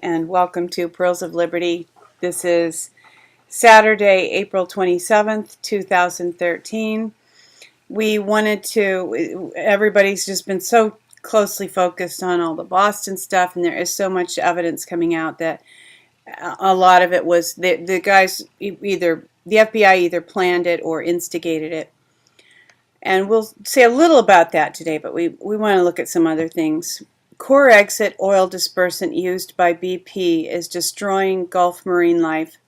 And welcome to Pearls of Liberty. This is Saturday, April 27th, 2013. Everybody's just been so closely focused on all the Boston stuff, and there is so much evidence coming out that a lot of it was the guys, either the FBI either planned it or instigated it. And we'll say a little about that today, but we want to look at some other things. Core exit oil dispersant used by BP is destroying Gulf marine life,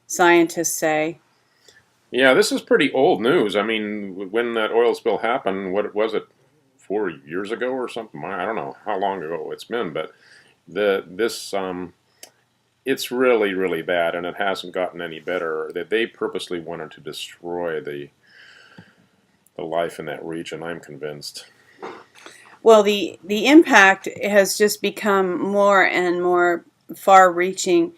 scientists say. Yeah, this is pretty old news. I mean, when that oil spill happened, what was it, 4 years ago or something? I don't know how long ago it's been, but it's really, really bad, and it hasn't gotten any better. That they purposely wanted to destroy the life in that region, I'm convinced. Well, the impact has just become more and more far-reaching,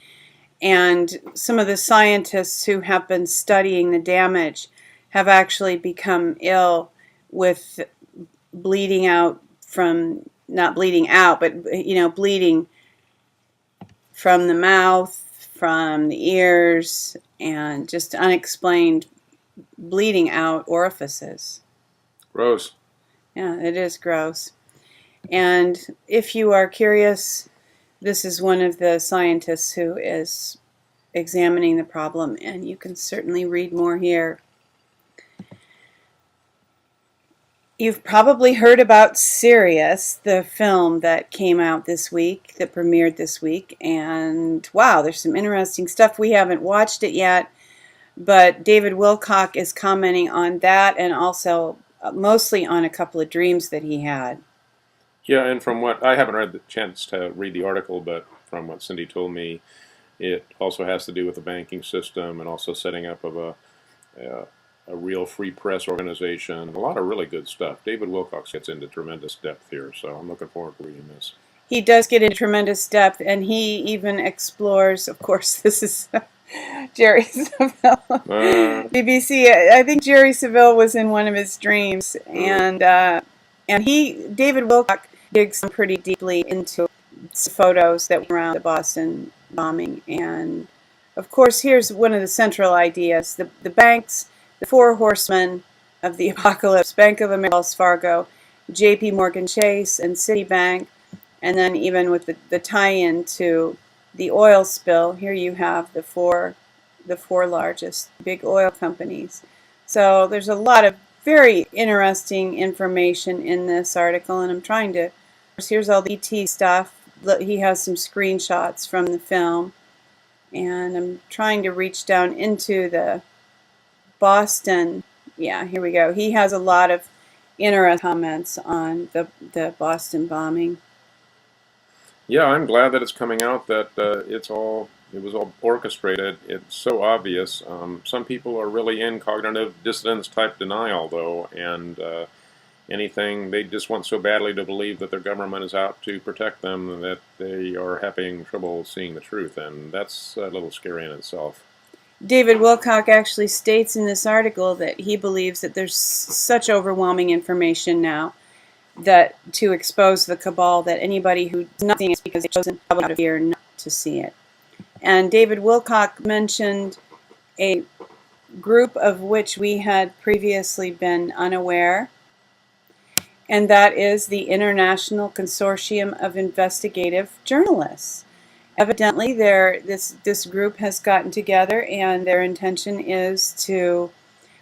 and some of the scientists who have been studying the damage have actually become ill with bleeding out from, not bleeding out, but bleeding from the mouth, from the ears, and just unexplained bleeding out orifices. Gross. Yeah, it is gross. And if you are curious, this is one of the scientists who is examining the problem, and you can certainly read more here. You've probably heard about Sirius, the film that came out this week, that premiered this week, and wow, there's some interesting stuff. We haven't watched it yet, but David Wilcock is commenting on that, and also mostly on a couple of dreams that he had. Yeah, and from what I haven't had the chance to read the article, but from what Cindy told me, it also has to do with the banking system and also setting up of a real free press organization. A lot of really good stuff. David Wilcock gets into tremendous depth here, so I'm looking forward to reading this. He does get into tremendous depth, and he even explores, of course, this is Jerry Savelle. BBC, I think Jerry Savelle was in one of his dreams, and David Wilcock digs pretty deeply into photos that were around the Boston bombing. And of course, here's one of the central ideas: the banks, the four horsemen of the apocalypse: Bank of America, Wells Fargo, J.P. Morgan Chase, and Citibank. And then even with the tie-in to the oil spill, here you have the four largest big oil companies. So there's a lot of very interesting information in this article, and I'm trying to, here's all the ET stuff. He has some screenshots from the film, and I'm trying to reach down into the Boston. Yeah, here we go. He has a lot of interesting comments on the Boston bombing. Yeah, I'm glad that it's coming out that it was all orchestrated. It's so obvious. Some people are really in cognitive dissonance type denial, though, and they just want so badly to believe that their government is out to protect them that they are having trouble seeing the truth, and that's a little scary in itself. David Wilcock actually states in this article that he believes that there's such overwhelming information now that to expose the cabal, that anybody who does nothing is because they've chosen out of fear not to see it. And David Wilcock mentioned a group of which we had previously been unaware, and that is the International Consortium of Investigative Journalists. Evidently, this group has gotten together, and their intention is to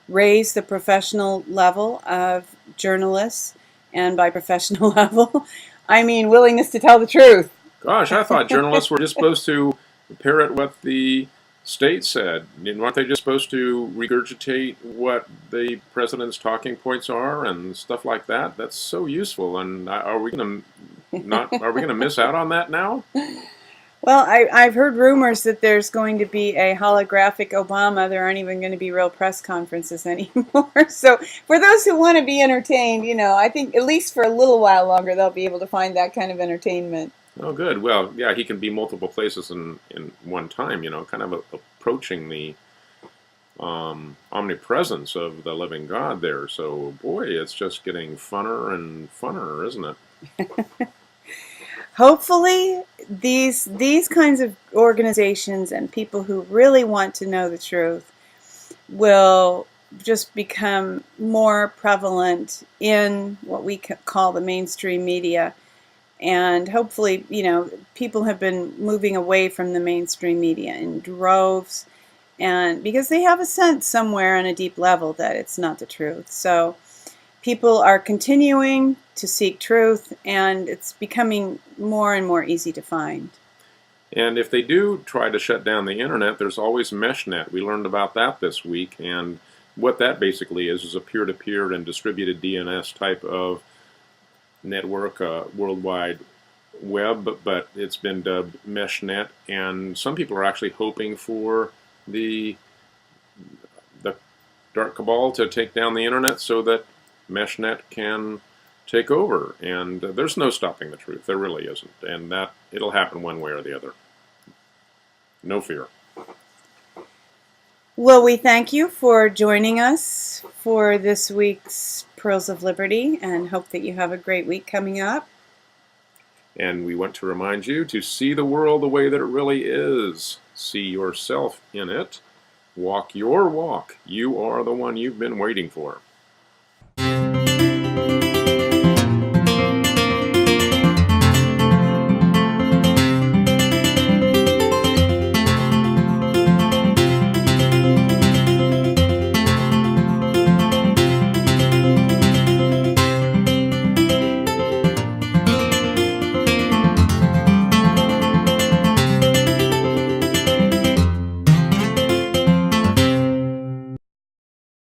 raise the professional level of journalists. And by professional level, I mean willingness to tell the truth. Gosh, I thought journalists were just supposed to parrot what the state said. Weren't they just supposed to regurgitate what the president's talking points are and stuff like that? That's so useful. And are we going to miss out on that now? Well, I've heard rumors that there's going to be a holographic Obama. There aren't even going to be real press conferences anymore. So for those who want to be entertained, I think at least for a little while longer, they'll be able to find that kind of entertainment. Oh, good. Well, yeah, he can be multiple places in one time, kind of approaching the omnipresence of the living God there. So, boy, it's just getting funner and funner, isn't it? hopefully these kinds of organizations and people who really want to know the truth will just become more prevalent in what we call the mainstream media. And hopefully, people have been moving away from the mainstream media in droves, and because they have a sense somewhere on a deep level that it's not the truth. So people are continuing to seek truth, and it's becoming more and more easy to find. And if they do try to shut down the internet, there's always MeshNet. We learned about that this week, and what that basically is a peer-to-peer and distributed DNS type of network, worldwide web, but it's been dubbed MeshNet, and some people are actually hoping for the Dark Cabal to take down the internet so that MeshNet can take over, and there's no stopping the truth. There really isn't, and that it'll happen one way or the other. No fear. Well, we thank you for joining us for this week's Pearls of Liberty, and hope that you have a great week coming up. And we want to remind you to see the world the way that it really is. See yourself in it. Walk your walk. You are the one you've been waiting for.